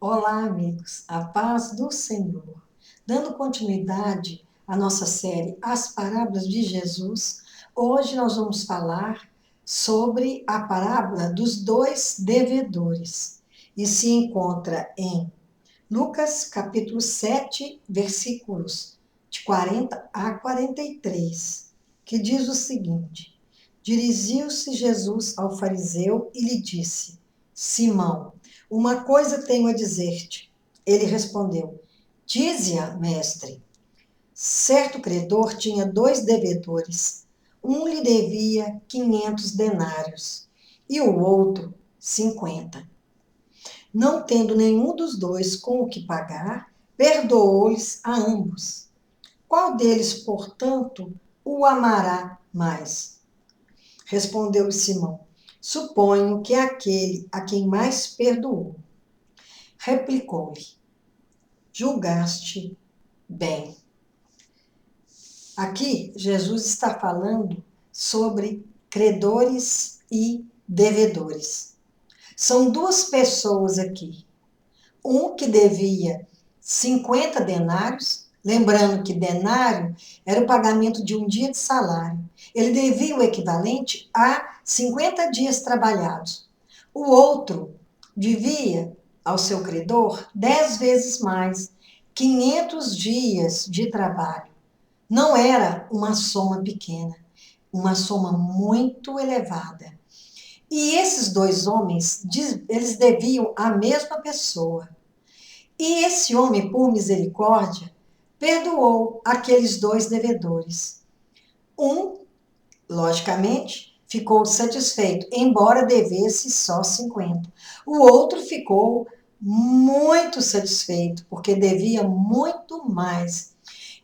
Olá, amigos, a paz do Senhor. Dando continuidade à nossa série As Parábolas de Jesus, hoje nós vamos falar sobre a parábola dos dois devedores. E se encontra em Lucas, capítulo 7, versículos de 40 a 43, que diz o seguinte: Dirigiu-se Jesus ao fariseu e lhe disse: Simão, uma coisa tenho a dizer-te. Ele respondeu: Dize-a, mestre. Certo credor tinha dois devedores. Um lhe devia 500 denários e o outro 50. Não tendo nenhum dos dois com o que pagar, perdoou-lhes a ambos. Qual deles, portanto, o amará mais? Respondeu-lhe Simão: Suponho que é aquele a quem mais perdoou. Replicou-lhe: Julgaste bem. Aqui, Jesus está falando sobre credores e devedores. São duas pessoas aqui. Um que devia 50 denários, lembrando que denário era o pagamento de um dia de salário. Ele devia o equivalente a 50 dias trabalhados. O outro devia ao seu credor 10 vezes mais, 500 dias de trabalho. Não era uma soma pequena, uma soma muito elevada. E esses dois homens, eles deviam à mesma pessoa. E esse homem, por misericórdia, perdoou aqueles dois devedores. Um, logicamente, ficou satisfeito, embora devesse só 50. O outro ficou muito satisfeito, porque devia muito mais.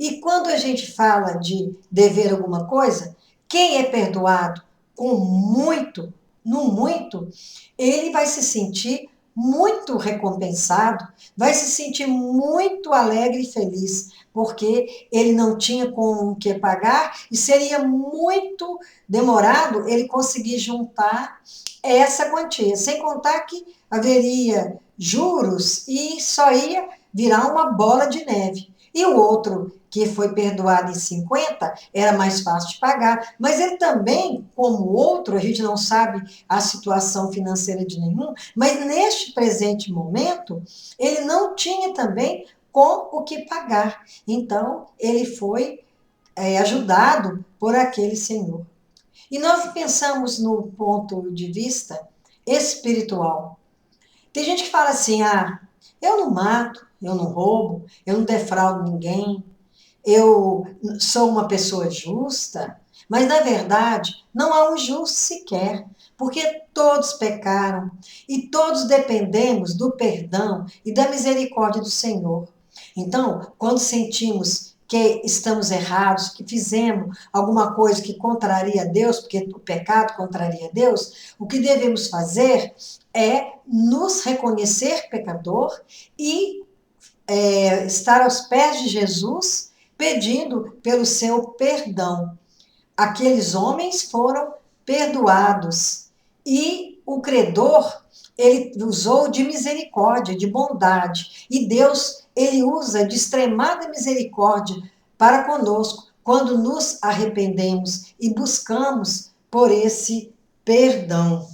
E quando a gente fala de dever alguma coisa, quem é perdoado com muito, no muito, ele vai se sentir muito recompensado, vai se sentir muito alegre e feliz, porque ele não tinha com o que pagar e seria muito demorado ele conseguir juntar essa quantia, sem contar que haveria juros e só ia virar uma bola de neve. E o outro, que foi perdoado em 50, era mais fácil de pagar. Mas ele também, como o outro, a gente não sabe a situação financeira de nenhum, mas neste presente momento, ele não tinha também com o que pagar. Então, ele foi ajudado por aquele senhor. E nós pensamos no ponto de vista espiritual. Tem gente que fala assim, eu não mato, eu não roubo, eu não defraudo ninguém, eu sou uma pessoa justa, mas na verdade não há um justo sequer, porque todos pecaram e todos dependemos do perdão e da misericórdia do Senhor. Então, quando sentimos que estamos errados, que fizemos alguma coisa que contraria a Deus, porque o pecado contraria a Deus, o que devemos fazer é nos reconhecer pecador e estar aos pés de Jesus pedindo pelo seu perdão. Aqueles homens foram perdoados e o credor, ele usou de misericórdia, de bondade, e Deus, ele usa de extremada misericórdia para conosco quando nos arrependemos e buscamos por esse perdão.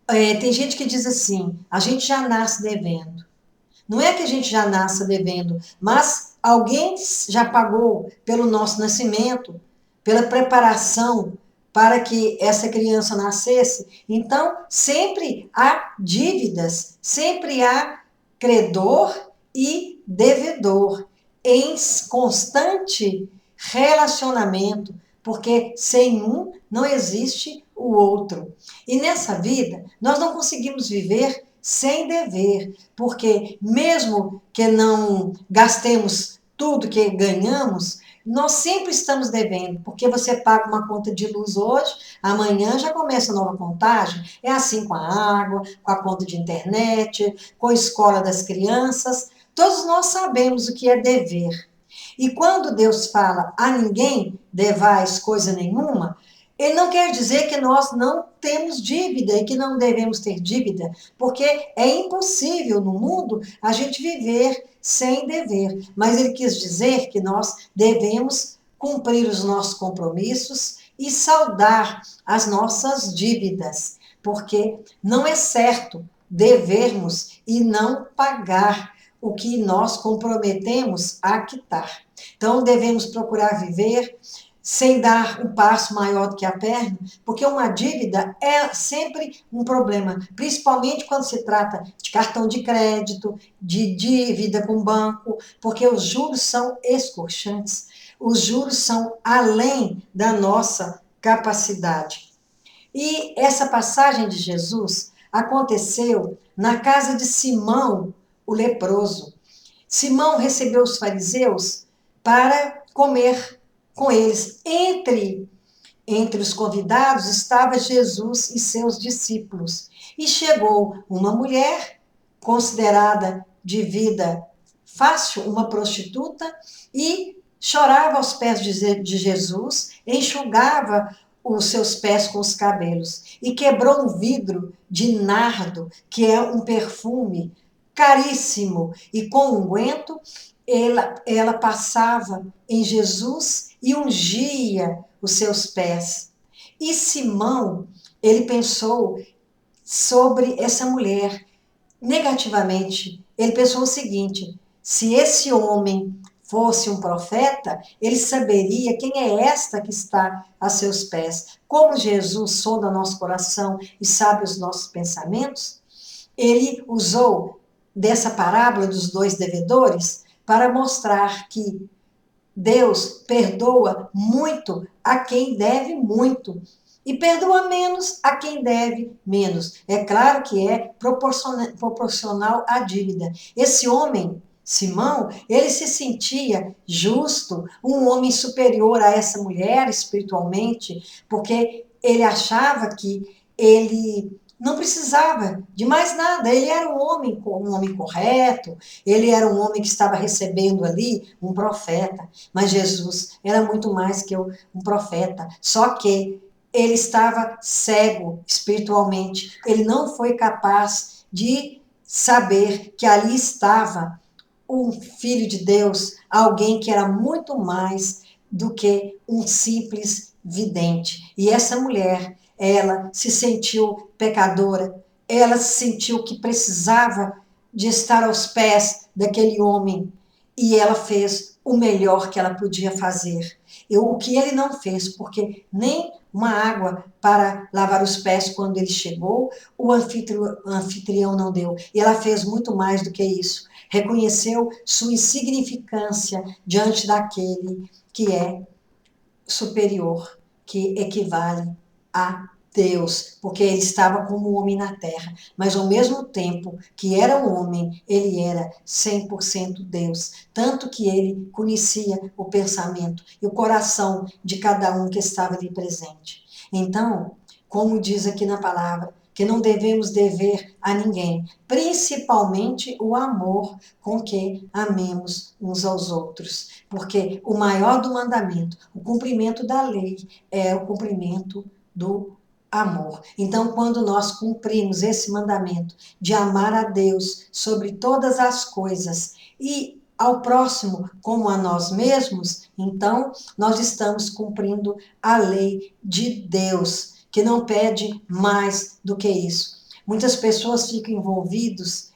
Tem gente que diz assim, a gente já nasce devendo. Não é que a gente já nasça devendo, mas alguém já pagou pelo nosso nascimento, pela preparação para que essa criança nascesse. Então, sempre há dívidas, sempre há credor e devedor em constante relacionamento, porque sem um não existe o outro. E nessa vida, nós não conseguimos viver sem dever, porque mesmo que não gastemos tudo que ganhamos, nós sempre estamos devendo, porque você paga uma conta de luz hoje, amanhã já começa a nova contagem. É assim com a água, com a conta de internet, com a escola das crianças. Todos nós sabemos o que é dever. E quando Deus fala a ninguém devais coisa nenhuma, ele não quer dizer que nós não temos dívida e que não devemos ter dívida, porque é impossível no mundo a gente viver sem dever. Mas ele quis dizer que nós devemos cumprir os nossos compromissos e saldar as nossas dívidas, porque não é certo devermos e não pagar o que nós comprometemos a quitar. Então, devemos procurar viver sem dar um passo maior do que a perna, porque uma dívida é sempre um problema, principalmente quando se trata de cartão de crédito, de dívida com banco, porque os juros são escorchantes, os juros são além da nossa capacidade. E essa passagem de Jesus aconteceu na casa de Simão, o leproso. Simão recebeu os fariseus para comer com eles. Entre os convidados estava Jesus e seus discípulos. E chegou uma mulher considerada de vida fácil, uma prostituta, e chorava aos pés de Jesus, enxugava os seus pés com os cabelos e quebrou um vidro de nardo, que é um perfume caríssimo, e com unguento ela passava em Jesus e ungia os seus pés. E Simão, ele pensou sobre essa mulher negativamente. Ele pensou o seguinte: se esse homem fosse um profeta, ele saberia quem é esta que está a seus pés. Como Jesus sonda nosso coração e sabe os nossos pensamentos, ele usou dessa parábola dos dois devedores para mostrar que Deus perdoa muito a quem deve muito e perdoa menos a quem deve menos. É claro que é proporcional à dívida. Esse homem, Simão, ele se sentia justo, um homem superior a essa mulher espiritualmente, porque ele achava que ele não precisava de mais nada. Ele era um homem correto, ele era um homem que estava recebendo ali um profeta, mas Jesus era muito mais que um profeta. Só que ele estava cego espiritualmente. Ele não foi capaz de saber que ali estava um filho de Deus, alguém que era muito mais do que um simples vidente. E essa mulher, ela se sentiu pecadora, ela se sentiu que precisava de estar aos pés daquele homem, e ela fez o melhor que ela podia fazer. O que ele não fez, porque nem uma água para lavar os pés quando ele chegou, o anfitrião não deu. E ela fez muito mais do que isso. Reconheceu sua insignificância diante daquele que é superior, que equivale a Deus, porque ele estava como um homem na terra, mas ao mesmo tempo que era um homem, ele era 100% Deus, tanto que ele conhecia o pensamento e o coração de cada um que estava ali presente. Então, como diz aqui na palavra, que não devemos dever a ninguém, principalmente o amor com que amemos uns aos outros, porque o maior do mandamento, o cumprimento da lei, é o cumprimento do amor. Então, quando nós cumprimos esse mandamento de amar a Deus sobre todas as coisas e ao próximo como a nós mesmos, então nós estamos cumprindo a lei de Deus, que não pede mais do que isso. Muitas pessoas ficam envolvidas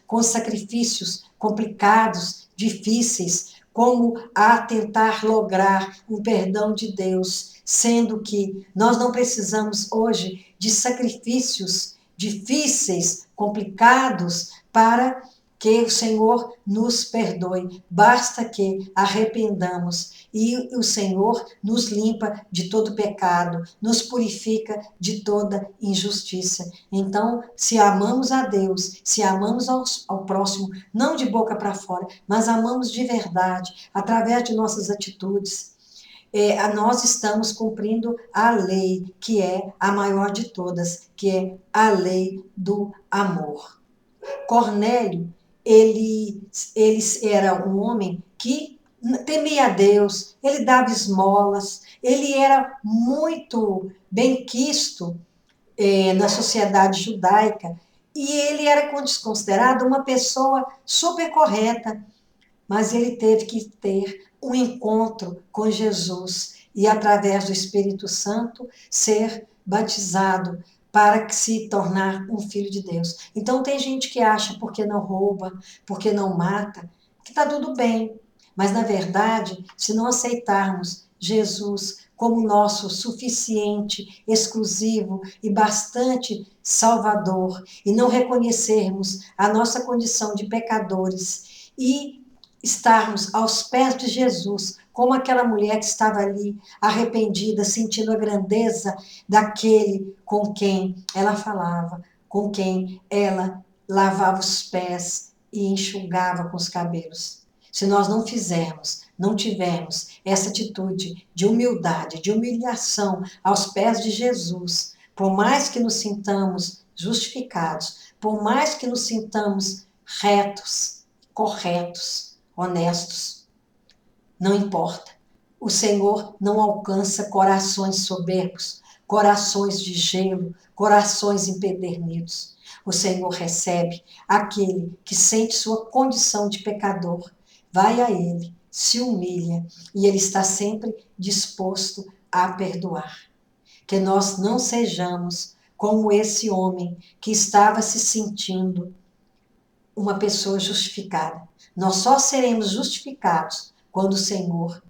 com sacrifícios complicados, difíceis, como a tentar lograr um perdão de Deus, sendo que nós não precisamos hoje de sacrifícios difíceis, complicados, para que o Senhor nos perdoe. Basta que arrependamos e o Senhor nos limpa de todo pecado, nos purifica de toda injustiça. Então, se amamos a Deus, se amamos ao próximo, não de boca para fora, mas amamos de verdade, através de nossas atitudes, nós estamos cumprindo a lei, que é a maior de todas, que é a lei do amor. Cornélio, ele era um homem que temia a Deus, ele dava esmolas, ele era muito benquisto na sociedade judaica, e ele era considerado uma pessoa super correta, mas ele teve que ter um encontro com Jesus e, através do Espírito Santo, ser batizado para se tornar um filho de Deus. Então, tem gente que acha porque não rouba, porque não mata, que está tudo bem. Mas, na verdade, se não aceitarmos Jesus como nosso suficiente, exclusivo e bastante Salvador, e não reconhecermos a nossa condição de pecadores e estarmos aos pés de Jesus, como aquela mulher que estava ali arrependida, sentindo a grandeza daquele com quem ela falava, com quem ela lavava os pés e enxugava com os cabelos. Se nós não fizermos, não tivermos essa atitude de humildade, de humilhação aos pés de Jesus, por mais que nos sintamos justificados, por mais que nos sintamos retos, corretos, honestos, não importa. O Senhor não alcança corações soberbos, corações de gelo, corações empedernidos. O Senhor recebe aquele que sente sua condição de pecador, vai a Ele, se humilha e Ele está sempre disposto a perdoar. Que nós não sejamos como esse homem que estava se sentindo uma pessoa justificada. Nós só seremos justificados quando o Senhor,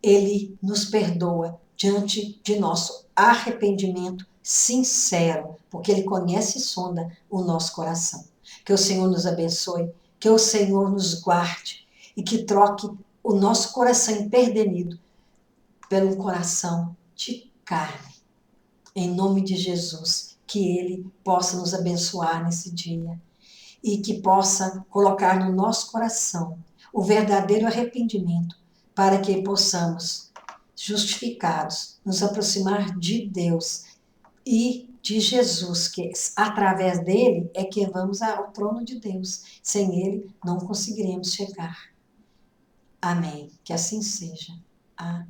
Ele nos perdoa diante de nosso arrependimento sincero, porque Ele conhece e sonda o nosso coração. Que o Senhor nos abençoe, que o Senhor nos guarde e que troque o nosso coração empedernido pelo coração de carne. Em nome de Jesus, que Ele possa nos abençoar nesse dia e que possa colocar no nosso coração o verdadeiro arrependimento, para que possamos, justificados, nos aproximar de Deus e de Jesus, que através dele é que vamos ao trono de Deus. Sem ele, não conseguiremos chegar. Amém. Que assim seja. Amém.